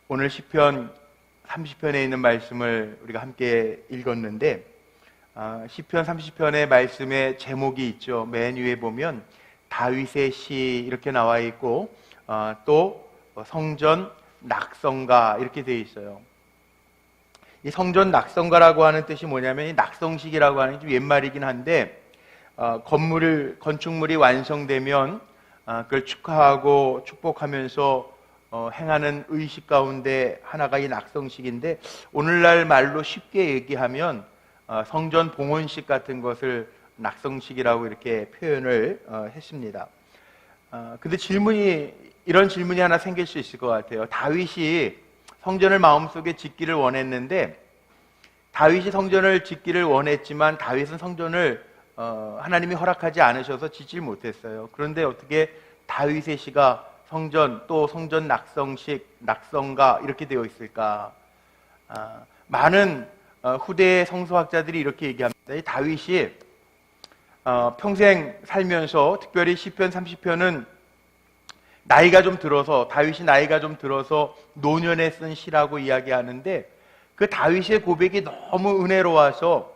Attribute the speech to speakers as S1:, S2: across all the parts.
S1: 오늘 시편 30편에 있는 말씀을 우리가 함께 읽었는데 시편 30편의 말씀의 제목이 있죠. 맨 위에 보면 다윗의 시 이렇게 나와 있고 또 성전 낙성가 이렇게 되어 있어요. 이 성전 낙성가라고 하는 뜻이 뭐냐면 이 낙성식이라고 하는 게 좀 옛말이긴 한데 건축물이 완성되면 그걸 축하하고 축복하면서 행하는 의식 가운데 하나가 이 낙성식인데, 오늘날 말로 쉽게 얘기하면 성전 봉헌식 같은 것을 낙성식이라고 이렇게 표현을 했습니다. 근데 이런 질문이 하나 생길 수 있을 것 같아요. 다윗이 성전을 마음속에 짓기를 원했는데, 다윗이 성전을 짓기를 원했지만 다윗은 성전을 하나님이 허락하지 않으셔서 짓질 못했어요. 그런데 어떻게 다윗의 시가 성전, 또 성전 낙성식, 낙성가 이렇게 되어 있을까? 많은 후대의 성서학자들이 이렇게 얘기합니다. 이 다윗이 평생 살면서, 특별히 시편 30편은 다윗이 나이가 좀 들어서 노년에 쓴 시라고 이야기하는데, 그 다윗의 고백이 너무 은혜로워서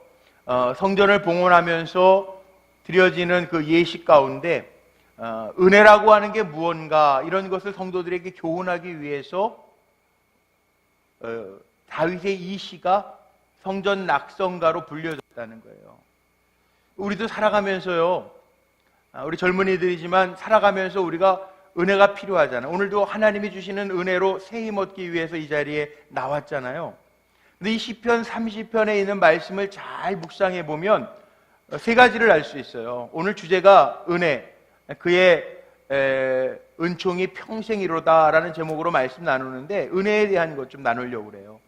S1: 성전을 봉헌하면서 드려지는 그 예식 가운데 은혜라고 하는 게 무언가, 이런 것을 성도들에게 교훈하기 위해서 다윗의 이 시가 성전 낙성가로 불려졌다는 거예요. 우리도 살아가면서요, 우리 젊은이들이지만 살아가면서 우리가 은혜가 필요하잖아요. 오늘도 하나님이 주시는 은혜로 새 힘 얻기 위해서 이 자리에 나왔잖아요. 근데 이 시편 30편에 있는 말씀을 잘 묵상해 보면 세 가지를 알 수 있어요. 오늘 주제가 은혜, 그의 은총이 평생이로다라는 제목으로 말씀 나누는데, 은혜에 대한 것 좀 나누려고 그래요.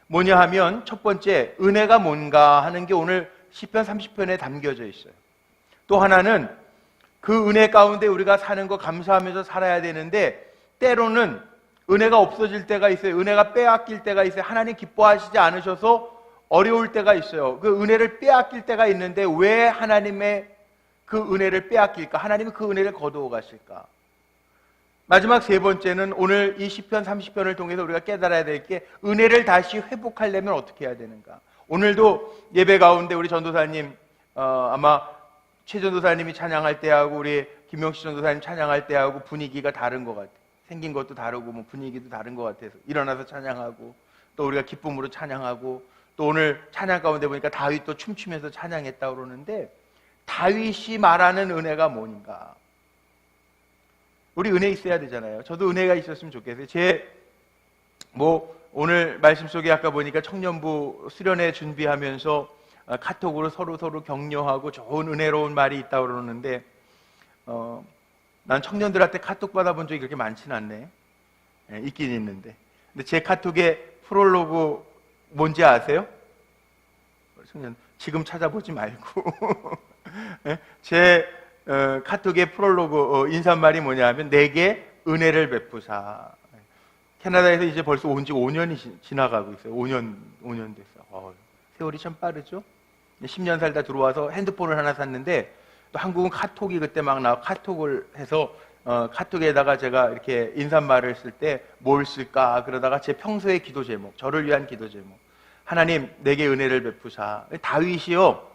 S1: 뭐냐 하면, 첫 번째, 은혜가 뭔가 하는 게 오늘 시편 30편에 담겨져 있어요. 또 하나는 그 은혜 가운데 우리가 사는 거 감사하면서 살아야 되는데, 때로는 은혜가 없어질 때가 있어요. 은혜가 빼앗길 때가 있어요. 하나님 기뻐하시지 않으셔서 어려울 때가 있어요. 그 은혜를 빼앗길 때가 있는데, 왜 하나님의 그 은혜를 빼앗길까? 하나님이 그 은혜를 거두어 가실까? 마지막 세 번째는, 오늘 이 시편 30편을 통해서 우리가 깨달아야 될 게, 은혜를 다시 회복하려면 어떻게 해야 되는가? 오늘도 예배 가운데 우리 전도사님, 아마 최 전도사님이 찬양할 때하고 우리 김명식 전도사님 찬양할 때하고 분위기가 다른 것 같아요. 생긴 것도 다르고 뭐 분위기도 다른 것 같아서 일어나서 찬양하고, 또 우리가 기쁨으로 찬양하고, 또 오늘 찬양 가운데 보니까 다윗도 춤추면서 찬양했다고 그러는데, 다윗이 말하는 은혜가 뭔가? 우리 은혜 있어야 되잖아요. 저도 은혜가 있었으면 좋겠어요. 오늘 말씀 속에 아까 보니까 청년부 수련회 준비하면서 카톡으로 서로 격려하고 좋은 은혜로운 말이 있다고 그러는데, 난 청년들한테 카톡 받아본 적이 그렇게 많지는 않네. 있긴 있는데. 근데 제 카톡의 프롤로그 뭔지 아세요? 청년, 지금 찾아보지 말고. 제 카톡의 프롤로그 인사말이 뭐냐 하면, 내게 은혜를 베푸사. 캐나다에서 이제 벌써 온 지 5년이 지나가고 있어요. 5년 됐어요. 세월이 참 빠르죠? 10년 살다 들어와서 핸드폰을 하나 샀는데, 또 한국은 카톡이 그때 막 나와, 카톡을 해서 카톡에다가 제가 이렇게 인사말을 쓸 때 뭘 쓸까 그러다가 제 평소의 기도 제목, 저를 위한 기도 제목, 하나님 내게 은혜를 베푸사. 다윗이요,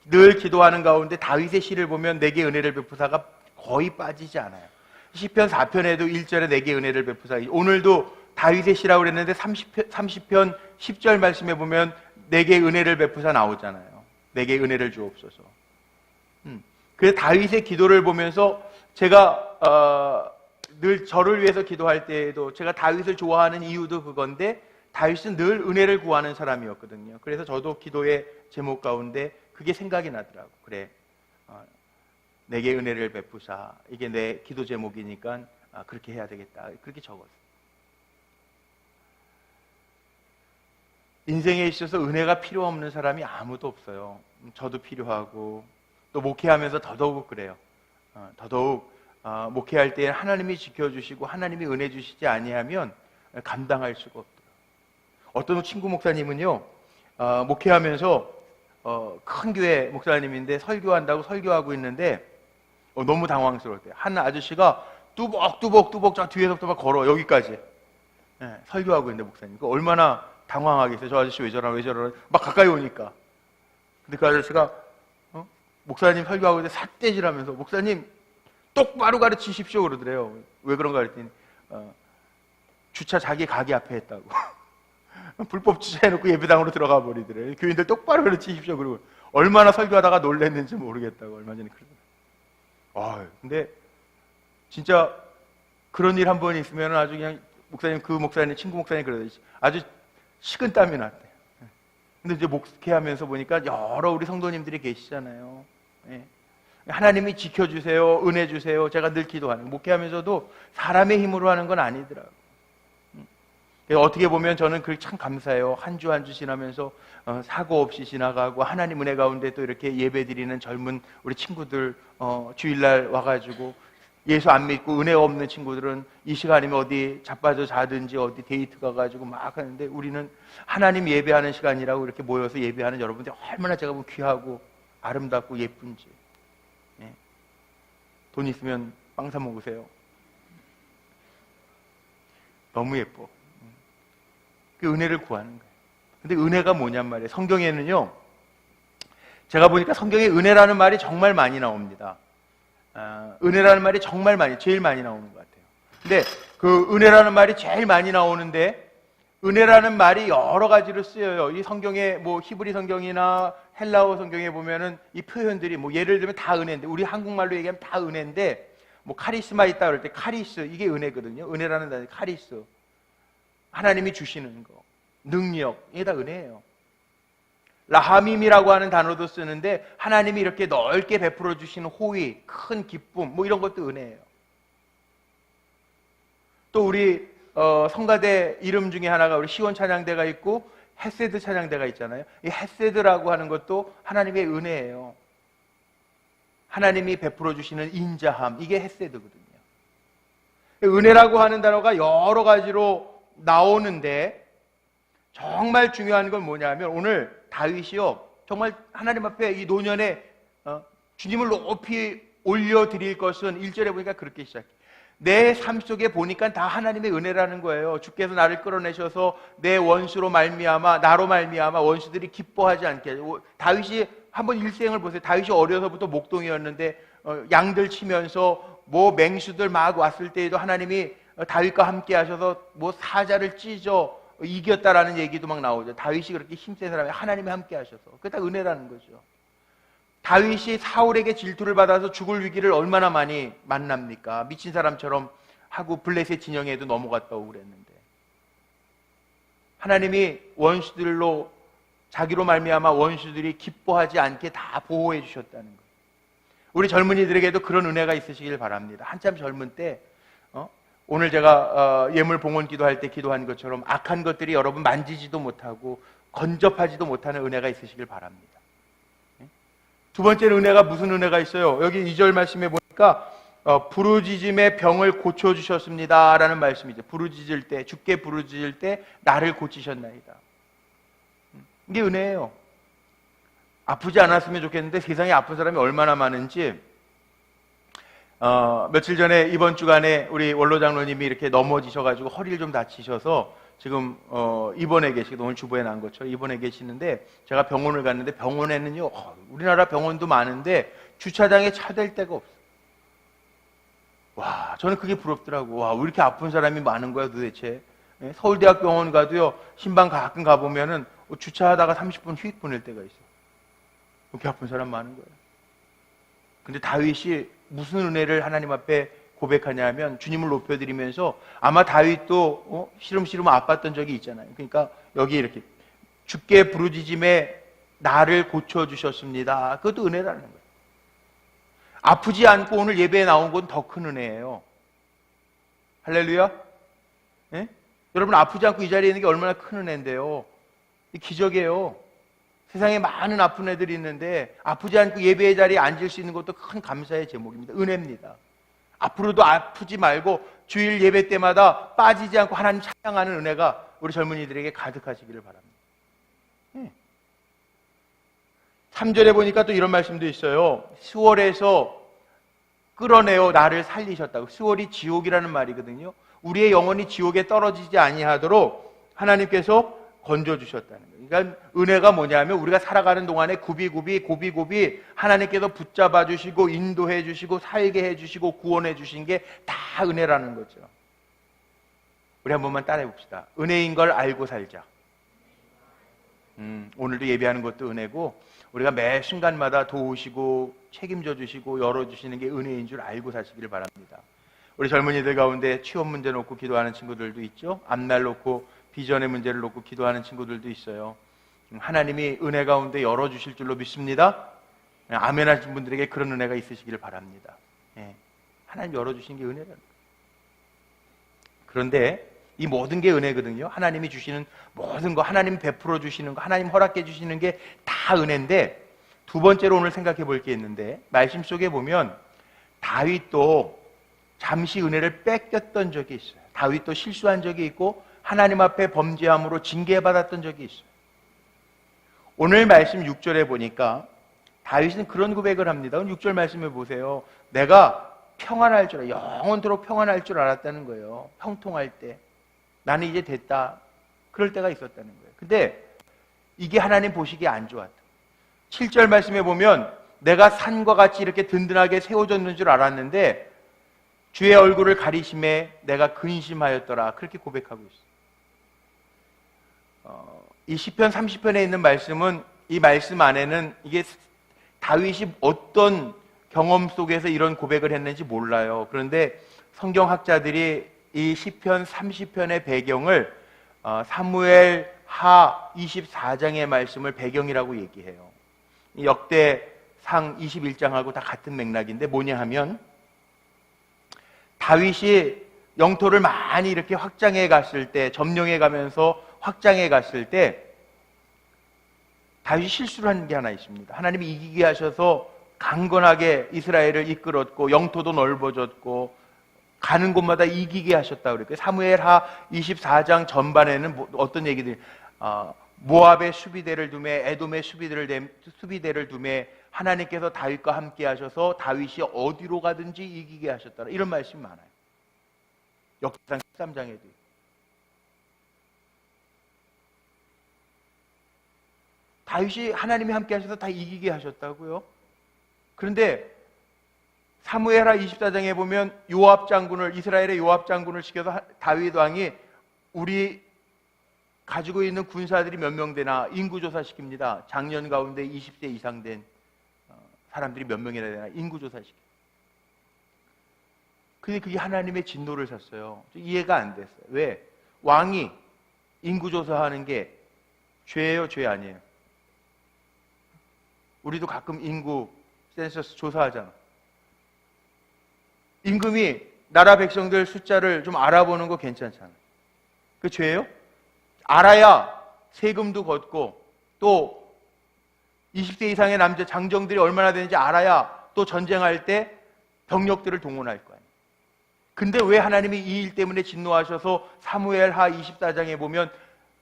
S1: 늘 기도하는 가운데 다윗의 시를 보면 내게 은혜를 베푸사가 거의 빠지지 않아요. 시편 4편에도 1절에 내게 은혜를 베푸사, 오늘도 다윗의 시라고 그랬는데 30편 10절 말씀에 보면 내게 은혜를 베푸사 나오잖아요. 내게 은혜를 주옵소서. 그래서 다윗의 기도를 보면서 제가 늘 저를 위해서 기도할 때에도, 제가 다윗을 좋아하는 이유도 그건데, 다윗은 늘 은혜를 구하는 사람이었거든요. 그래서 저도 기도의 제목 가운데 그게 생각이 나더라고. 그래, 내게 은혜를 베푸사, 이게 내 기도 제목이니까 그렇게 해야 되겠다, 그렇게 적었어요. 인생에 있어서 은혜가 필요 없는 사람이 아무도 없어요. 저도 필요하고, 또 목회하면서 더더욱 그래요. 더더욱 목회할 때 하나님이 지켜주시고 하나님이 은혜 주시지 아니하면 감당할 수가 없더라고요. 어떤 친구 목사님은요, 목회하면서 큰 교회 목사님인데 설교한다고 설교하고 있는데 너무 당황스러울 때 한 아저씨가 뚜벅뚜벅 저 뒤에서부터 막 걸어, 여기까지. 설교하고 있는데 목사님. 그 얼마나 당황하겠어요. 저 아저씨 왜 저러나 막 가까이 오니까. 근데 그 아저씨가 목사님 설교하고 있는데 삿대질하면서 목사님 똑바로 가르치십시오 그러더래요. 왜 그런가 그랬더니 주차 자기 가게 앞에 했다고. 불법 주차해놓고 예배당으로 들어가 버리더래요. 교인들 똑바로 가르치십시오. 그리고 얼마나 설교하다가 놀랬는지 모르겠다고 얼마 전에 그러더라고요. 근데 진짜 그런 일 한 번 있으면 아주 그냥 목사님, 그 목사님, 친구 목사님 그러듯이 아주 식은땀이 났대요. 근데 이제 목회하면서 보니까 여러 우리 성도님들이 계시잖아요. 하나님이 지켜주세요, 은혜 주세요. 제가 늘 기도하는 거. 목회하면서도 사람의 힘으로 하는 건 아니더라고요. 어떻게 보면 저는 그게 참 감사해요. 한 주 한 주 지나면서 사고 없이 지나가고 하나님 은혜 가운데 또 이렇게 예배 드리는 젊은 우리 친구들 주일날 와가지고 예수 안 믿고 은혜 없는 친구들은 이 시간이면 어디 자빠져 자든지 어디 데이트 가가지고 막 하는데 우리는 하나님 예배하는 시간이라고 이렇게 모여서 예배하는 여러분들 얼마나 제가 보면 귀하고 아름답고 예쁜지. 돈 있으면 빵 사 먹으세요. 너무 예뻐. 그 은혜를 구하는 거예요. 근데 은혜가 뭐냔 말이에요. 성경에는요, 제가 보니까 성경에 은혜라는 말이 정말 많이 나옵니다. 은혜라는 말이 정말 제일 많이 나오는 것 같아요. 근데 그 은혜라는 말이 제일 많이 나오는데, 은혜라는 말이 여러 가지로 쓰여요. 이 성경에 뭐 히브리 성경이나 헬라어 성경에 보면은 이 표현들이 뭐 예를 들면 다 은혜인데, 우리 한국말로 얘기하면 다 은혜인데, 뭐 카리스마 있다 그럴 때 카리스, 이게 은혜거든요. 은혜라는 단어 카리스. 하나님이 주시는 거, 능력, 이게 다 은혜예요. 라하밈이라고 하는 단어도 쓰는데 하나님이 이렇게 넓게 베풀어 주시는 호의, 큰 기쁨, 뭐 이런 것도 은혜예요. 또 우리 성가대 이름 중에 하나가 우리 시온 찬양대가 있고 헤세드 찬양대가 있잖아요. 이 헤세드라고 하는 것도 하나님의 은혜예요. 하나님이 베풀어 주시는 인자함, 이게 헤세드거든요. 은혜라고 하는 단어가 여러 가지로 나오는데 정말 중요한 건 뭐냐면 오늘 다윗이요 정말 하나님 앞에 이 노년에 주님을 높이 올려드릴 것은 1절에 보니까 그렇게 시작해요. 내 삶 속에 보니까 다 하나님의 은혜라는 거예요. 주께서 나를 끌어내셔서 내 원수로 말미암아 나로 말미암아 원수들이 기뻐하지 않게 하고. 다윗이 한번 일생을 보세요. 다윗이 어려서부터 목동이었는데 양들 치면서 뭐 맹수들 막 왔을 때에도 하나님이 다윗과 함께 하셔서 뭐 사자를 찢어 이겼다라는 얘기도 막 나오죠. 다윗이 그렇게 힘센 사람이 하나님이 함께 하셔서. 그게 다 은혜라는 거죠. 다윗이 사울에게 질투를 받아서 죽을 위기를 얼마나 많이 만납니까? 미친 사람처럼 하고 블레셋 진영에도 넘어갔다 오고 그랬는데 하나님이 원수들로 자기로 말미암아 원수들이 기뻐하지 않게 다 보호해 주셨다는 거예요. 우리 젊은이들에게도 그런 은혜가 있으시길 바랍니다. 한참 젊은 때 오늘 제가 예물 봉헌 기도할 때 기도한 것처럼 악한 것들이 여러분 만지지도 못하고 건접하지도 못하는 은혜가 있으시길 바랍니다. 두 번째는 은혜가 무슨 은혜가 있어요? 여기 2절 말씀에 보니까 부르짖음의 병을 고쳐주셨습니다 라는 말씀이죠. 부르짖을 때, 주께 부르짖을 때 나를 고치셨나이다. 이게 은혜예요. 아프지 않았으면 좋겠는데 세상에 아픈 사람이 얼마나 많은지 며칠 전에 이번 주간에 우리 원로 장로님이 이렇게 넘어지셔가지고 허리를 좀 다치셔서 지금 입원해 계시고 오늘 주보에 난 것처럼 입원해 계시는데 제가 병원을 갔는데 병원에는요 우리나라 병원도 많은데 주차장에 차 댈 데가 없어요. 와 저는 그게 부럽더라고. 와 왜 이렇게 아픈 사람이 많은 거야 도대체. 서울대학병원 가도요 신방 가끔 가보면은 주차하다가 30분 휙 보낼 때가 있어. 그렇게 아픈 사람 많은 거예요. 근데 다윗이 무슨 은혜를 하나님 앞에 고백하냐면 주님을 높여드리면서 아마 다윗도 시름시름 아팠던 적이 있잖아요. 그러니까 여기 이렇게 주께 부르짖음에 나를 고쳐주셨습니다. 그것도 은혜라는 거예요. 아프지 않고 오늘 예배에 나온 건 더 큰 은혜예요. 할렐루야. 예? 여러분 아프지 않고 이 자리에 있는 게 얼마나 큰 은혜인데요. 기적이에요. 세상에 많은 아픈 애들이 있는데 아프지 않고 예배의 자리에 앉을 수 있는 것도 큰 감사의 제목입니다. 은혜입니다. 앞으로도 아프지 말고 주일 예배 때마다 빠지지 않고 하나님 찬양하는 은혜가 우리 젊은이들에게 가득하시기를 바랍니다. 3절에 보니까 또 이런 말씀도 있어요. 수월에서 끌어내어 나를 살리셨다고. 스월이 지옥이라는 말이거든요. 우리의 영혼이 지옥에 떨어지지 아니하도록 하나님께서 건져주셨다는 거예요. 그러니까 은혜가 뭐냐면 우리가 살아가는 동안에 고비고비 하나님께서 붙잡아 주시고 인도해 주시고 살게 해 주시고 구원해 주신 게 다 은혜라는 거죠. 우리 한 번만 따라해 봅시다. 은혜인 걸 알고 살자. 오늘도 예배하는 것도 은혜고 우리가 매 순간마다 도우시고 책임져 주시고 열어주시는 게 은혜인 줄 알고 사시기를 바랍니다. 우리 젊은이들 가운데 취업 문제 놓고 기도하는 친구들도 있죠. 앞날 놓고 비전의 문제를 놓고 기도하는 친구들도 있어요. 하나님이 은혜 가운데 열어주실 줄로 믿습니다. 아멘 하신 분들에게 그런 은혜가 있으시기를 바랍니다. 하나님 열어주신 게 은혜라는 거예요. 그런데 이 모든 게 은혜거든요. 하나님이 주시는 모든 거, 하나님 베풀어 주시는 거, 하나님 허락해 주시는 게 다 은혜인데, 두 번째로 오늘 생각해 볼 게 있는데, 말씀 속에 보면 다윗도 잠시 은혜를 뺏겼던 적이 있어요. 다윗도 실수한 적이 있고 하나님 앞에 범죄함으로 징계받았던 적이 있어요. 오늘 말씀 6절에 보니까 다윗은 그런 고백을 합니다. 6절 말씀을 보세요. 내가 평안할 줄 알아, 영원토록 평안할 줄 알았다는 거예요. 형통할 때 나는 이제 됐다, 그럴 때가 있었다는 거예요. 근데 이게 하나님 보시기에 안 좋았다. 7절 말씀에 보면 내가 산과 같이 이렇게 든든하게 세워졌는 줄 알았는데 주의 얼굴을 가리심에 내가 근심하였더라, 그렇게 고백하고 있어요. 이 시편 30편에 있는 말씀은, 이 말씀 안에는 이게 다윗이 어떤 경험 속에서 이런 고백을 했는지 몰라요. 그런데 성경학자들이 이 시편 30편의 배경을 사무엘 하 24장의 말씀을 배경이라고 얘기해요. 역대상 21장하고 다 같은 맥락인데 뭐냐 하면, 다윗이 영토를 많이 이렇게 확장해 갔을 때, 점령해 가면서 확장해 갔을 때 다윗이 실수를 한 게 하나 있습니다. 하나님이 이기게 하셔서 강건하게 이스라엘을 이끌었고 영토도 넓어졌고 가는 곳마다 이기게 하셨다고 그랬고요. 사무엘하 24장 전반에는 어떤 얘기들이, 모압의 수비대를 두매 에돔의 수비대를 두매 하나님께서 다윗과 함께 하셔서 다윗이 어디로 가든지 이기게 하셨다, 이런 말씀이 많아요. 역사상 13장에도 있고. 다윗이 하나님이 함께 하셔서 다 이기게 하셨다고요. 그런데 사무엘하 24장에 보면 요압 장군을, 이스라엘의 요압 장군을 시켜서 다윗 왕이 우리 가지고 있는 군사들이 몇 명 되나 인구조사 시킵니다. 장년 가운데 20세 이상 된 사람들이 몇 명이나 되나 인구조사 시킵니다. 근데 그게 하나님의 진노를 샀어요. 이해가 안 됐어요. 왜? 왕이 인구조사하는 게 죄예요, 죄 아니에요? 우리도 가끔 인구 센서스 조사하잖아. 임금이 나라 백성들 숫자를 좀 알아보는 거 괜찮잖아. 그 죄예요? 알아야 세금도 걷고, 또 20세 이상의 남자 장정들이 얼마나 되는지 알아야 또 전쟁할 때 병력들을 동원할 거 아니에요. 근데 왜 하나님이 이 일 때문에 진노하셔서 사무엘하 24장에 보면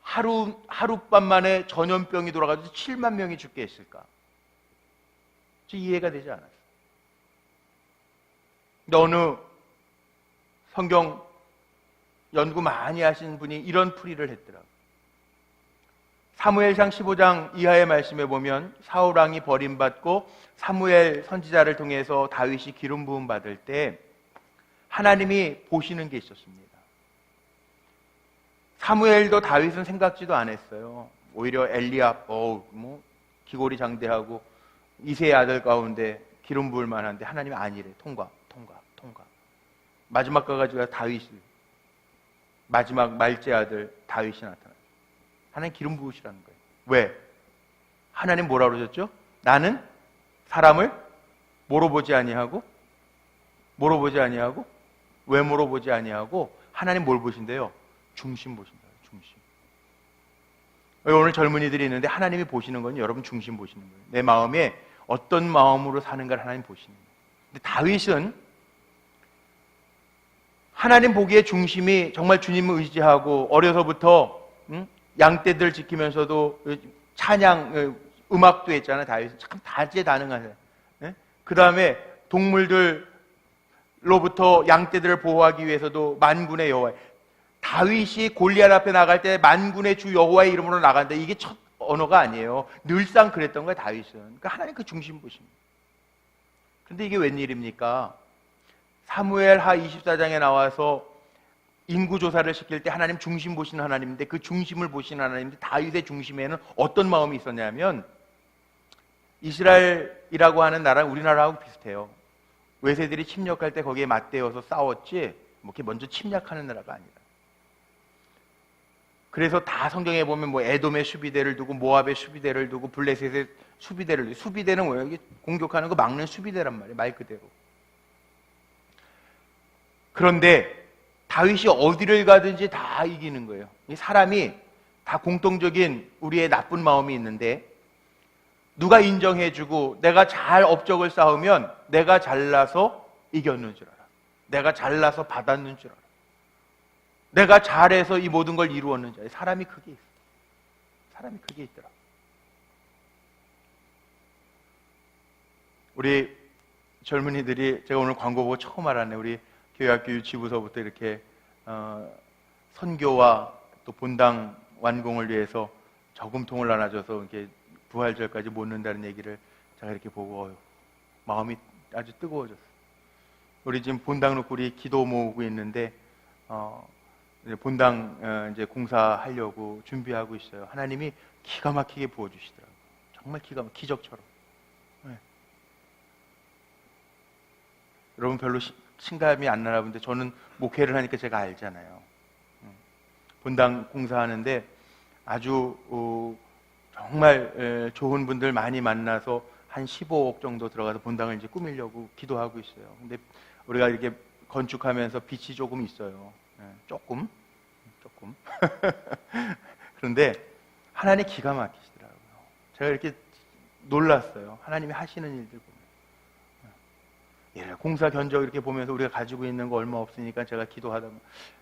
S1: 하룻밤 만에 전염병이 돌아가지고 7만 명이 죽게 했을까? 이해가 되지 않았어요. 근데 어느 성경 연구 많이 하신 분이 이런 풀이를 했더라고요. 사무엘상 15장 이하의 말씀에 보면 사울 왕이 버림받고 사무엘 선지자를 통해서 다윗이 기름 부음 받을 때 하나님이 보시는 게 있었습니다. 사무엘도 다윗은 생각지도 않았어요. 오히려 엘리압, 기골이 장대하고 이세의 아들 가운데 기름 부을 만한데 하나님이 아니래. 통과. 마지막 가가지고 다윗을, 마지막 말째 아들 다윗이 나타나요. 하나님 기름 부으시라는 거예요. 왜? 하나님 뭐라 그러셨죠? 나는 사람을 뭐로 보지 아니하고 외모로 보지 아니하고 하나님 뭘 보신대요? 중심 보신다요. 중심. 오늘 젊은이들이 있는데 하나님이 보시는 건 여러분 중심 보시는 거예요. 내 마음에 어떤 마음으로 사는가를 하나님 보시는 거예요. 근데 다윗은 하나님 보기에 중심이 정말 주님을 의지하고 어려서부터 양떼들 지키면서도 찬양, 음악도 했잖아요. 다윗은 참 다재다능하세요. 그 다음에 동물들 로부터 양떼들을 보호하기 위해서도 만군의 여호와, 다윗이 골리앗 앞에 나갈 때 만군의 주 여호와의 이름으로 나간다. 이게 첫 언어가 아니에요. 늘상 그랬던 거예요, 다윗은. 그러니까 하나님 그 중심 보십니다. 근데 이게 웬일입니까? 사무엘 하 24장에 나와서 인구조사를 시킬 때 하나님 중심 보시는 하나님인데, 그 중심을 보시는 하나님인데 다윗의 중심에는 어떤 마음이 있었냐면, 이스라엘이라고 하는 나라는 우리나라하고 비슷해요. 외세들이 침략할 때 거기에 맞대어서 싸웠지 뭐 이렇게 먼저 침략하는 나라가 아니다. 그래서 다 성경에 보면 뭐 에돔의 수비대를 두고 모압의 수비대를 두고 블레셋의 수비대를 두고, 수비대는 뭐예요? 이게 공격하는 거 막는 수비대란 말이에요, 말 그대로. 그런데 다윗이 어디를 가든지 다 이기는 거예요. 이 사람이 다 공통적인 우리의 나쁜 마음이 있는데, 누가 인정해주고 내가 잘 업적을 쌓으면 내가 잘나서 이겼는 줄 알아. 내가 잘나서 받았는 줄 알아. 내가 잘해서 이 모든 걸 이루었는 줄 알아. 사람이 그게 있어. 사람이 그게 있더라. 우리 젊은이들이, 제가 오늘 광고 보고 처음 알았네. 우리 교회학교 유치부서부터 이렇게 선교와 또 본당 완공을 위해서 저금통을 나눠줘서 이렇게 부활절까지 모는다는 얘기를 제가 이렇게 보고 마음이 아주 뜨거워졌어요. 우리 지금 본당 놓고 우리 기도 모으고 있는데 본당 이제 공사하려고 준비하고 있어요. 하나님이 기가 막히게 부어주시더라고요. 정말 기가 막히게, 기적처럼. 네. 여러분 별로 신감이 안 나나 본데 저는 목회를 하니까 제가 알잖아요. 본당 공사하는데 아주 정말 좋은 분들 많이 만나서 한 15억 정도 들어가서 본당을 이제 꾸미려고 기도하고 있어요. 근데 우리가 이렇게 건축하면서 빚이 조금 있어요. 조금. 그런데 하나님 기가 막히시더라고요. 제가 이렇게 놀랐어요. 하나님이 하시는 일들 보면. 공사 견적 이렇게 보면서 우리가 가지고 있는 거 얼마 없으니까 제가 기도하다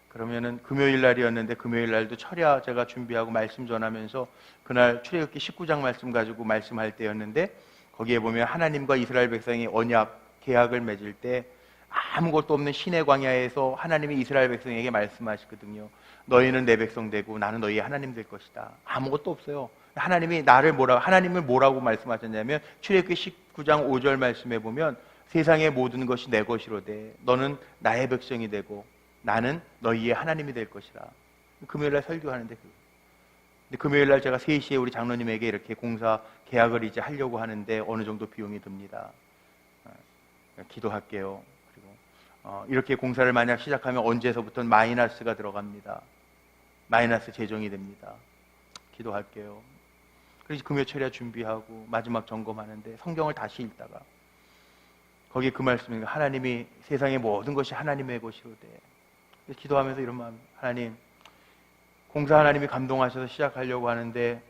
S1: 그러면은 금요일 날이었는데, 금요일 날도 철야 제가 준비하고 말씀 전하면서 그날 출애굽기 19장 말씀 가지고 말씀할 때였는데, 거기에 보면 하나님과 이스라엘 백성이 언약 계약을 맺을 때 아무것도 없는 시내 광야에서 하나님이 이스라엘 백성에게 말씀하시거든요. 너희는 내 백성 되고 나는 너희의 하나님 될 것이다. 아무것도 없어요. 하나님이 하나님을 뭐라고 말씀하셨냐면, 출애굽기 19장 5절 말씀에 보면 세상의 모든 것이 내 것이로되 너는 나의 백성이 되고 나는 너희의 하나님이 될 것이라. 금요일날 설교하는데, 근데 금요일날 제가 3시에 우리 장로님에게 이렇게 공사 계약을 이제 하려고 하는데 어느 정도 비용이 듭니다. 기도할게요. 그리고 이렇게 공사를 만약 시작하면 언제서부터는 마이너스가 들어갑니다. 마이너스 재정이 됩니다. 기도할게요. 그래서 금요 철야 준비하고 마지막 점검하는데 성경을 다시 읽다가 거기에 그 말씀입니다. 하나님이 세상의 모든 것이 하나님의 것이로되. 기도하면서 이런 마음, 하나님, 공사 하나님이 감동하셔서 시작하려고 하는데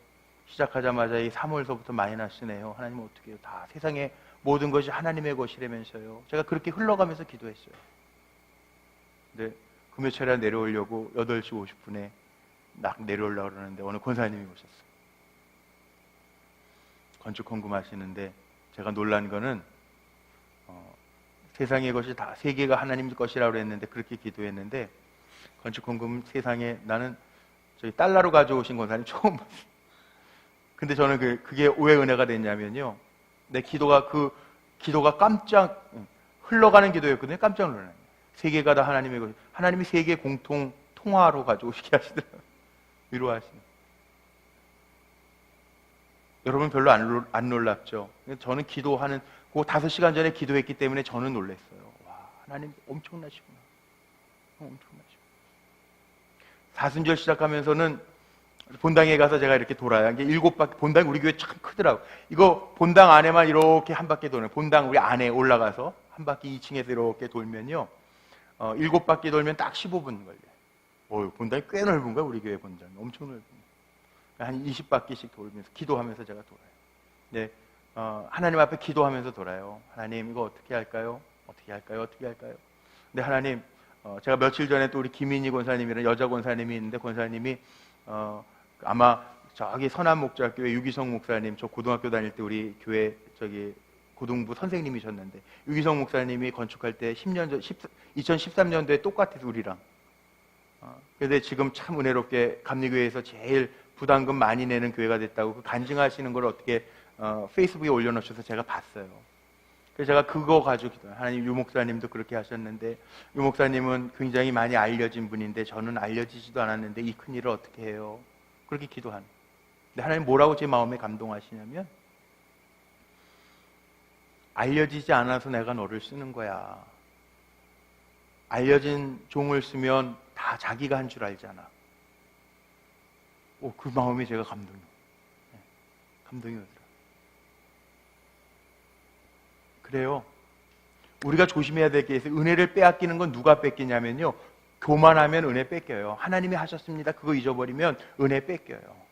S1: 시작하자마자 이 3월서부터 마이너스네요. 하나님 어떻게 해요? 다 세상의 모든 것이 하나님의 것이라면서요. 제가 그렇게 흘러가면서 기도했어요. 근데 금요철에 내려오려고 8시 50분에 막 내려오려고 그러는데 어느 권사님이 오셨어요. 건축 헌금하시는데 제가 놀란 거는 세상의 것이 다 세계가 하나님 것이라고 했는데 그렇게 기도했는데, 건축 헌금 세상에, 나는 저희 달러로 가져오신 권사님 처음 봤어요. 근데 저는 그게 왜 은혜가 됐냐면요, 내 기도가 깜짝 흘러가는 기도였거든요. 깜짝 놀라요. 세계가 다 하나님의 것, 하나님이 세계 공통 통화로 가져오시게 하시더라고요. 위로하시는. 여러분 별로 안 놀랍죠? 저는 기도하는 그 5시간 전에 기도했기 때문에 저는 놀랐어요. 와, 하나님 엄청나시구나. 엄청나시구나. 사순절 시작하면서는 본당에 가서 제가 이렇게 돌아요. 이게 7바퀴, 본당이 우리 교회 참 크더라고. 이거 본당 안에만 이렇게 한 바퀴 도는, 본당 우리 안에 올라가서 한 바퀴 2층에서 이렇게 돌면요, 7바퀴 돌면 딱 15분 걸려요. 본당이 꽤 넓은 거야, 우리 교회 본당이. 엄청 넓은 거야. 한 20바퀴씩 돌면서 기도하면서 제가 돌아요. 네, 하나님 앞에 기도하면서 돌아요. 하나님 이거 어떻게 할까요? 어떻게 할까요? 어떻게 할까요? 근데 하나님, 제가 며칠 전에 또 우리 김인희 권사님이라는 여자 권사님이 있는데, 권사님이 아마 저기 선한 목자교회 유기성 목사님, 저 고등학교 다닐 때 우리 교회 저기 고등부 선생님이셨는데 유기성 목사님이 건축할 때 2013년도에 똑같아서 우리랑. 그런데 지금 참 은혜롭게 감리교회에서 제일 부담금 많이 내는 교회가 됐다고 그 간증하시는 걸 어떻게 페이스북에 올려놓으셔서 제가 봤어요. 그래서 제가 그거 가지고 기도해요. 하나님, 유 목사님도 그렇게 하셨는데 유 목사님은 굉장히 많이 알려진 분인데 저는 알려지지도 않았는데 이 큰일을 어떻게 해요? 그렇게 기도하는. 근데 하나님 뭐라고 제 마음에 감동하시냐면 알려지지 않아서 내가 너를 쓰는 거야. 알려진 종을 쓰면 다 자기가 한 줄 알잖아. 그 마음이 제가 감동이 오더라. 그래요. 우리가 조심해야 될 게 있어요. 은혜를 빼앗기는 건 누가 뺏기냐면요. 교만하면 은혜 뺏겨요. 하나님이 하셨습니다. 그거 잊어버리면 은혜 뺏겨요.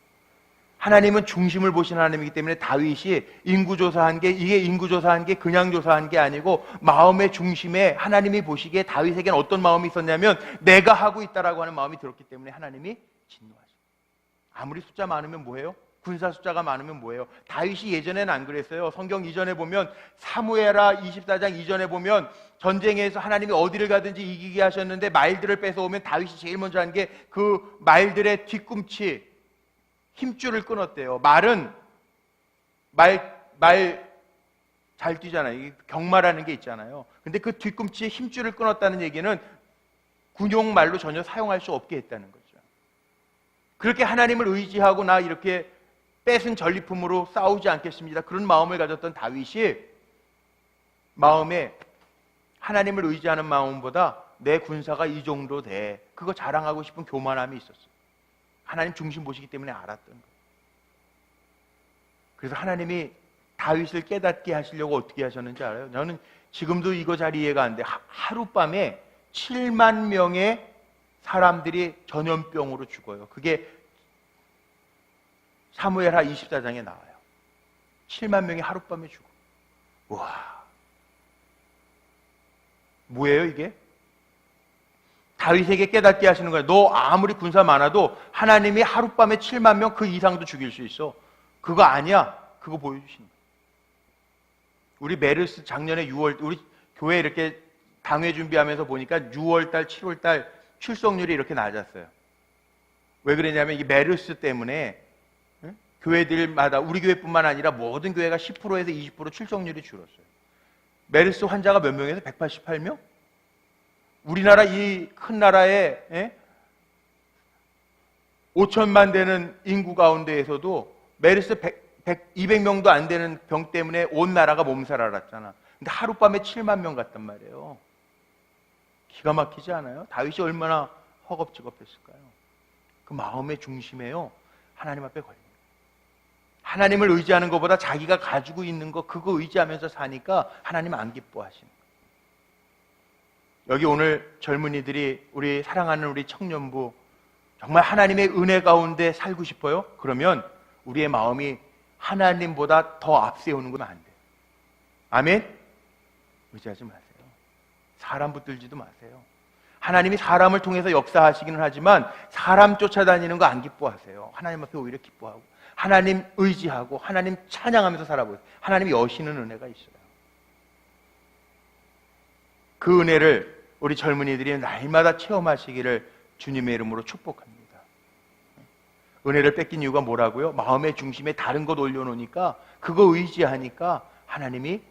S1: 하나님은 중심을 보시는 하나님이기 때문에 다윗이 인구조사한 게 이게 인구조사한 게 그냥 조사한 게 아니고 마음의 중심에 하나님이 보시기에 다윗에게는 어떤 마음이 있었냐면 내가 하고 있다라고 하는 마음이 들었기 때문에 하나님이 진노하죠. 아무리 숫자 많으면 뭐예요? 군사 숫자가 많으면 뭐예요? 다윗이 예전에는 안 그랬어요. 성경 이전에 보면 사무엘하 24장 이전에 보면 전쟁에서 하나님이 어디를 가든지 이기게 하셨는데 말들을 뺏어오면 다윗이 제일 먼저 한 게 그 말들의 뒤꿈치 힘줄을 끊었대요. 말은 말 잘 뛰잖아요. 경마라는 게 있잖아요. 근데 그 뒤꿈치에 힘줄을 끊었다는 얘기는 군용 말로 전혀 사용할 수 없게 했다는 거죠. 그렇게 하나님을 의지하고 나 이렇게 뺏은 전리품으로 싸우지 않겠습니다. 그런 마음을 가졌던 다윗이 마음에 하나님을 의지하는 마음보다 내 군사가 이 정도 돼. 그거 자랑하고 싶은 교만함이 있었어요. 하나님 중심 보시기 때문에 알았던 거예요. 그래서 하나님이 다윗을 깨닫게 하시려고 어떻게 하셨는지 알아요? 저는 지금도 이거 잘 이해가 안 돼. 하룻밤에 7만 명의 사람들이 전염병으로 죽어요. 그게 사무엘하 24장에 나와요. 7만 명이 하룻밤에 죽어. 와, 뭐예요 이게? 다윗에게 깨닫게 하시는 거예요. 너 아무리 군사 많아도 하나님이 하룻밤에 7만 명 그 이상도 죽일 수 있어. 그거 아니야. 그거 보여주시는 거예요. 우리 메르스 작년에 6월 우리 교회 이렇게 당회 준비하면서 보니까 6월달, 7월달 출석률이 이렇게 낮았어요. 왜 그러냐면 이게 메르스 때문에 교회들마다 우리 교회뿐만 아니라 모든 교회가 10%에서 20% 출석률이 줄었어요. 메르스 환자가 몇 명에서 188명? 우리나라 이 큰 나라에 5천만 되는 인구 가운데에서도 메르스 200명도 안 되는 병 때문에 온 나라가 몸살 앓았잖아. 근데 하룻밤에 7만 명 갔단 말이에요. 기가 막히지 않아요? 다윗이 얼마나 허겁지겁했을까요? 그 마음의 중심에요. 하나님 앞에 걸립니다. 하나님을 의지하는 것보다 자기가 가지고 있는 거 그거 의지하면서 사니까 하나님 안 기뻐하시는 거예요. 여기 오늘 젊은이들이 우리 사랑하는 우리 청년부 정말 하나님의 은혜 가운데 살고 싶어요? 그러면 우리의 마음이 하나님보다 더 앞세우는 건 안 돼요. 아멘? 의지하지 마세요. 사람 붙들지도 마세요. 하나님이 사람을 통해서 역사하시기는 하지만 사람 쫓아다니는 거 안 기뻐하세요. 하나님 앞에 오히려 기뻐하고 하나님 의지하고 하나님 찬양하면서 살아보세요. 하나님이 여시는 은혜가 있어요. 그 은혜를 우리 젊은이들이 날마다 체험하시기를 주님의 이름으로 축복합니다. 은혜를 뺏긴 이유가 뭐라고요? 마음의 중심에 다른 것 올려놓으니까 그거 의지하니까 하나님이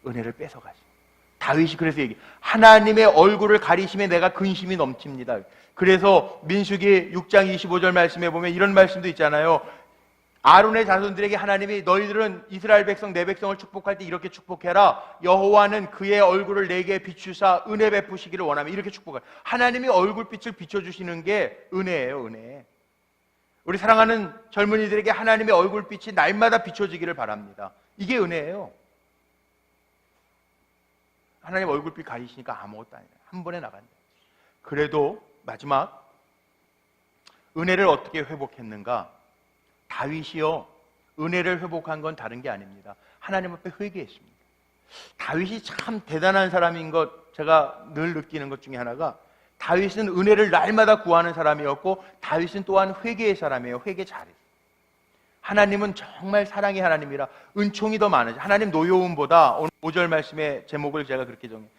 S1: 은혜를 뺏어가죠. 다윗이 그래서 얘기해. 하나님의 얼굴을 가리심에 내가 근심이 넘칩니다. 그래서 민수기 6장 25절 말씀에 보면 이런 말씀도 있잖아요. 아론의 자손들에게 하나님이 너희들은 이스라엘 백성 내 백성을 축복할 때 이렇게 축복해라. 여호와는 그의 얼굴을 내게 비추사 은혜 베푸시기를 원하며 이렇게 축복해라. 하나님이 얼굴빛을 비춰주시는 게 은혜예요. 은혜. 우리 사랑하는 젊은이들에게 하나님의 얼굴빛이 날마다 비춰지기를 바랍니다. 이게 은혜예요. 하나님 얼굴빛 가리시니까 아무것도 아니에요. 한 번에 나간다. 그래도 마지막 은혜를 어떻게 회복했는가? 다윗이요, 은혜를 회복한 건 다른 게 아닙니다. 하나님 앞에 회개했습니다. 다윗이 참 대단한 사람인 것 제가 늘 느끼는 것 중에 하나가 다윗은 은혜를 날마다 구하는 사람이었고 다윗은 또한 회개의 사람이에요. 회개 잘했어요. 하나님은 정말 사랑의 하나님이라 은총이 더 많으죠. 하나님 노여움보다, 오늘 5절 말씀의 제목을 제가 그렇게 정해요.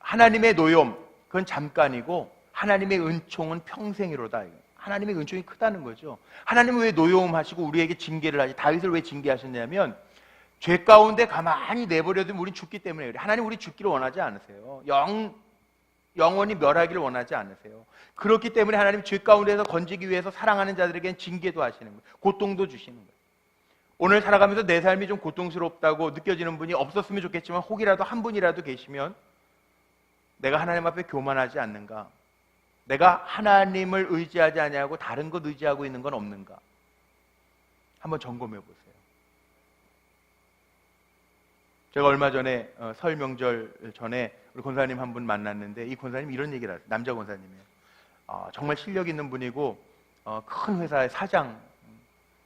S1: 하나님의 노여움, 그건 잠깐이고 하나님의 은총은 평생이로다. 하나님의 은총이 크다는 거죠. 하나님은 왜 노여움하시고 우리에게 징계를 하지? 다윗을 왜 징계하셨냐면 죄 가운데 가만히 내버려두면 우린 죽기 때문에 그래요. 하나님 우리 죽기를 원하지 않으세요. 영원히 멸하기를 원하지 않으세요. 그렇기 때문에 하나님 죄 가운데서 건지기 위해서 사랑하는 자들에게는 징계도 하시는 거예요. 고통도 주시는 거예요. 오늘 살아가면서 내 삶이 좀 고통스럽다고 느껴지는 분이 없었으면 좋겠지만 혹이라도 한 분이라도 계시면 내가 하나님 앞에 교만하지 않는가? 내가 하나님을 의지하지 않냐고 다른 것 의지하고 있는 건 없는가? 한번 점검해 보세요. 제가 얼마 전에 설 명절 전에 우리 권사님 한 분 만났는데 이 권사님 이런 얘기를 하세요. 남자 권사님이에요. 정말 실력 있는 분이고 큰 회사의 사장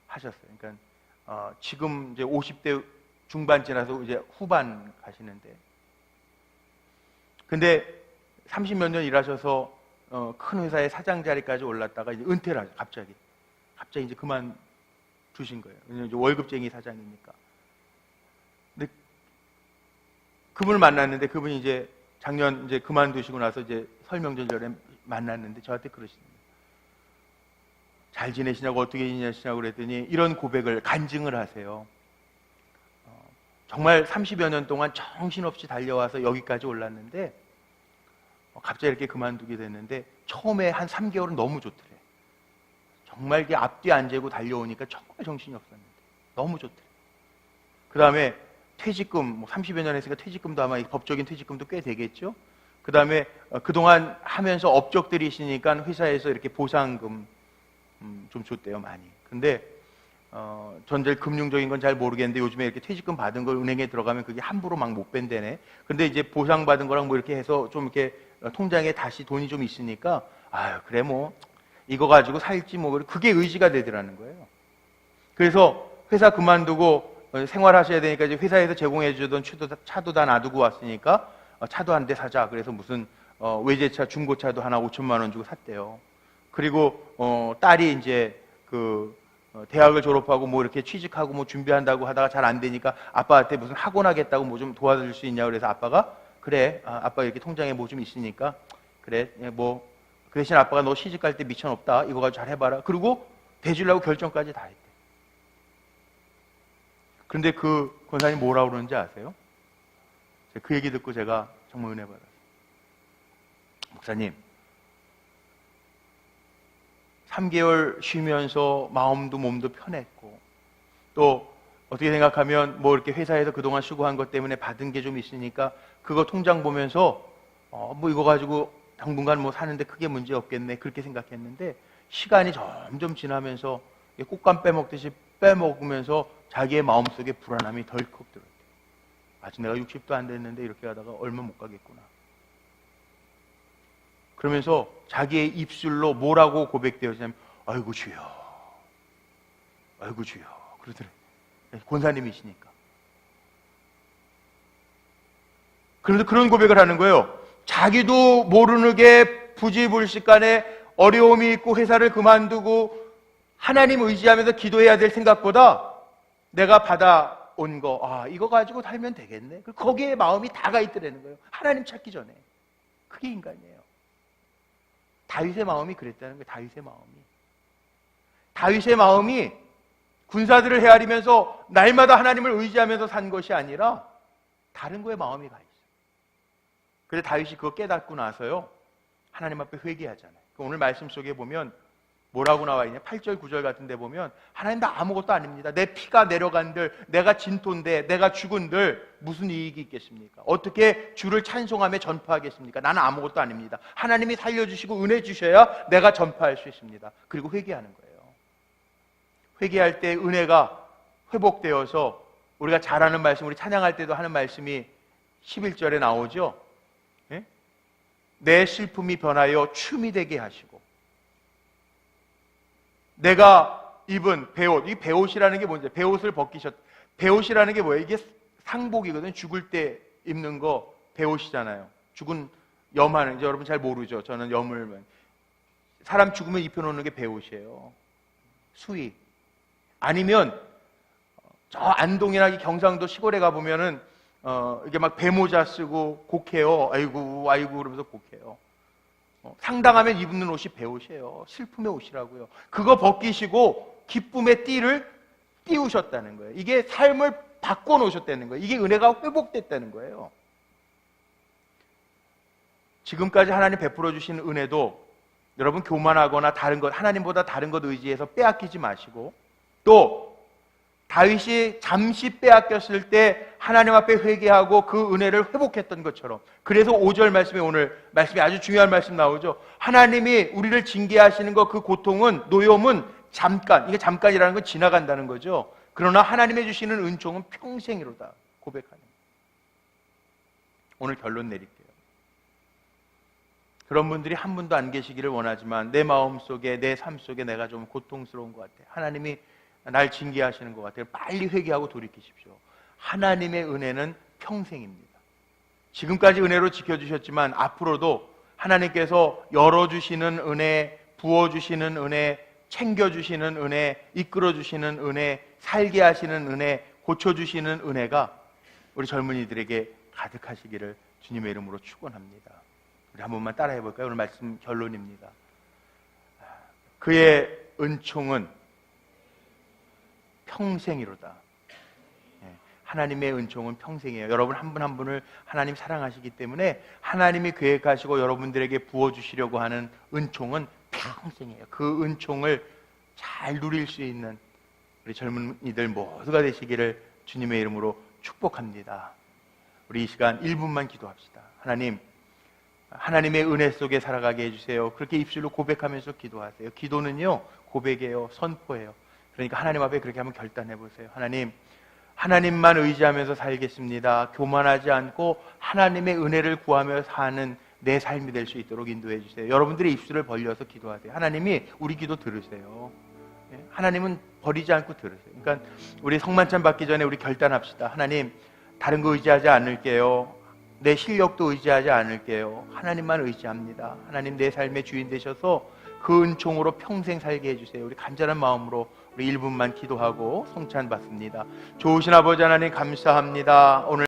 S1: 하셨어요. 그러니까 지금 이제 50대 중반 지나서 이제 후반 가시는데, 근데 30몇 년 일하셔서 큰 회사의 사장 자리까지 올랐다가 이제 은퇴를 하죠. 갑자기 이제 그만두신 거예요. 왜냐면 이제 월급쟁이 사장이니까. 근데 그분을 만났는데 그분이 이제 작년 이제 그만두시고 나서 이제 설명절 전에 만났는데 저한테 그러시는 거예요. 잘 지내시냐고 어떻게 지내시냐고 그랬더니 이런 고백을 간증을 하세요. 정말 30여 년 동안 정신없이 달려와서 여기까지 올랐는데 갑자기 이렇게 그만두게 됐는데 처음에 한 3개월은 너무 좋더래. 정말 이게 앞뒤 안 재고 달려오니까 정말 정신이 없었는데 너무 좋더래. 그 다음에 퇴직금, 30여 년 했으니까 퇴직금도 아마 법적인 퇴직금도 꽤 되겠죠. 그 다음에 그동안 하면서 업적들이 있으니까 회사에서 이렇게 보상금 좀 줬대요, 많이. 근데 전제 금융적인 건 잘 모르겠는데 요즘에 이렇게 퇴직금 받은 걸 은행에 들어가면 그게 함부로 막 못 뺀대네. 근데 이제 보상받은 거랑 뭐 이렇게 해서 좀 이렇게 통장에 다시 돈이 좀 있으니까 아유 그래 뭐 이거 가지고 살지 뭐, 그게 의지가 되더라는 거예요. 그래서 회사 그만두고 생활하셔야 되니까 이제 회사에서 제공해 주던 차도 다 놔두고 왔으니까 차도 한 대 사자. 그래서 무슨 외제차 중고차도 하나 5천만 원 주고 샀대요. 그리고 딸이 이제 대학을 졸업하고 뭐 이렇게 취직하고 뭐 준비한다고 하다가 잘 안 되니까 아빠한테 무슨 학원 하겠다고 뭐 좀 도와줄 수 있냐고 그래서 아빠가 그래, 아빠 이렇게 통장에 뭐 좀 있으니까 그래, 뭐 그 대신 아빠가 너 시집 갈 때 미천 없다 이거 가지고 잘 해봐라. 그리고 대주려고 결정까지 다 했대. 그런데 그 권사님 뭐라고 그러는지 아세요? 그 얘기 듣고 제가 정말 은혜 받았어요. 목사님, 3개월 쉬면서 마음도 몸도 편했고 또 어떻게 생각하면 뭐 이렇게 회사에서 그동안 수고한 것 때문에 받은 게 좀 있으니까 그거 통장 보면서 뭐 이거 가지고 당분간 뭐 사는데 크게 문제 없겠네 그렇게 생각했는데 시간이 점점 지나면서 꽃감 빼먹듯이 빼먹으면서 자기의 마음속에 불안함이 덜컥 들었대요. 아직 내가 60도 안 됐는데 이렇게 하다가 얼마 못 가겠구나. 그러면서 자기의 입술로 뭐라고 고백되었냐면 아이고 주여, 아이고 주여 그러더래요. 권사님이시니까. 그런데 그런 고백을 하는 거예요. 자기도 모르게 부지불식간에 어려움이 있고 회사를 그만두고 하나님 의지하면서 기도해야 될 생각보다 내가 받아온 거, 이거 가지고 살면 되겠네. 거기에 마음이 다가 있더라는 거예요. 하나님 찾기 전에. 그게 인간이에요. 다윗의 마음이 그랬다는 거예요. 다윗의 마음이 군사들을 헤아리면서 날마다 하나님을 의지하면서 산 것이 아니라 다른 거에 마음이 가 있어요. 그래서 다윗이 그거 깨닫고 나서요 하나님 앞에 회개하잖아요. 오늘 말씀 속에 보면 뭐라고 나와 있냐? 8절 9절 같은 데 보면 하나님 나 아무것도 아닙니다. 내 피가 내려간들, 내가 진토인데 내가 죽은들 무슨 이익이 있겠습니까? 어떻게 주를 찬송하며 전파하겠습니까? 나는 아무것도 아닙니다. 하나님이 살려주시고 은혜 주셔야 내가 전파할 수 있습니다. 그리고 회개하는 거예요. 회개할 때 은혜가 회복되어서 우리가 잘 아는 말씀, 우리 찬양할 때도 하는 말씀이 11절에 나오죠. 네? 내 슬픔이 변하여 춤이 되게 하시고 내가 입은 배옷, 이 배옷이라는 게 뭔지, 배옷을 벗기셨, 배옷이라는 게 뭐예요? 이게 상복이거든요. 죽을 때 입는 거 배옷이잖아요. 죽은 염하는, 여러분 잘 모르죠. 저는 염을, 사람 죽으면 입혀놓는 게 배옷이에요. 수의. 아니면 저 안동이나 경상도 시골에 가보면은 이게 막 배모자 쓰고 곡해요. 아이고 그러면서 곡해요. 상당하면 입는 옷이 배옷이에요. 슬픔의 옷이라고요. 그거 벗기시고 기쁨의 띠를 띄우셨다는 거예요. 이게 삶을 바꿔놓으셨다는 거예요. 이게 은혜가 회복됐다는 거예요. 지금까지 하나님 베풀어 주신 은혜도 여러분 교만하거나 다른 것, 하나님보다 다른 것 의지해서 빼앗기지 마시고, 또 다윗이 잠시 빼앗겼을 때 하나님 앞에 회개하고 그 은혜를 회복했던 것처럼, 그래서 5절 말씀에 오늘 말씀이 아주 중요한 말씀 나오죠. 하나님이 우리를 징계하시는 것, 그 고통은, 노여움은 잠깐, 이게 잠깐이라는 건 지나간다는 거죠. 그러나 하나님의 주시는 은총은 평생이로다 고백하는. 오늘 결론 내릴게요. 그런 분들이 한 분도 안 계시기를 원하지만 내 마음속에, 내 삶 속에 내가 좀 고통스러운 것 같아요. 하나님이 날 징계하시는 것 같아요. 빨리 회개하고 돌이키십시오. 하나님의 은혜는 평생입니다. 지금까지 은혜로 지켜주셨지만 앞으로도 하나님께서 열어주시는 은혜, 부어주시는 은혜, 챙겨주시는 은혜, 이끌어주시는 은혜, 살게 하시는 은혜, 고쳐주시는 은혜가 우리 젊은이들에게 가득하시기를 주님의 이름으로 축원합니다. 우리 한 번만 따라해 볼까요? 오늘 말씀 결론입니다. 그의 은총은 평생이로다. 하나님의 은총은 평생이에요. 여러분 한 분 한 분을 하나님 사랑하시기 때문에 하나님이 계획하시고 여러분들에게 부어주시려고 하는 은총은 평생이에요. 그 은총을 잘 누릴 수 있는 우리 젊은이들 모두가 되시기를 주님의 이름으로 축복합니다. 우리 이 시간 1분만 기도합시다. 하나님, 하나님의 은혜 속에 살아가게 해주세요. 그렇게 입술로 고백하면서 기도하세요. 기도는요, 고백이에요. 선포예요. 그러니까 하나님 앞에 그렇게 한번 결단해 보세요. 하나님, 하나님만 의지하면서 살겠습니다. 교만하지 않고 하나님의 은혜를 구하며 사는 내 삶이 될 수 있도록 인도해 주세요. 여러분들의 입술을 벌려서 기도하세요. 하나님이 우리 기도 들으세요. 하나님은 버리지 않고 들으세요. 그러니까 우리 성만찬 받기 전에 우리 결단합시다. 하나님, 다른 거 의지하지 않을게요. 내 실력도 의지하지 않을게요. 하나님만 의지합니다. 하나님 내 삶의 주인 되셔서 그 은총으로 평생 살게 해주세요. 우리 간절한 마음으로 우리 1분만 기도하고 성찬 받습니다. 좋으신 아버지 하나님 감사합니다. 오늘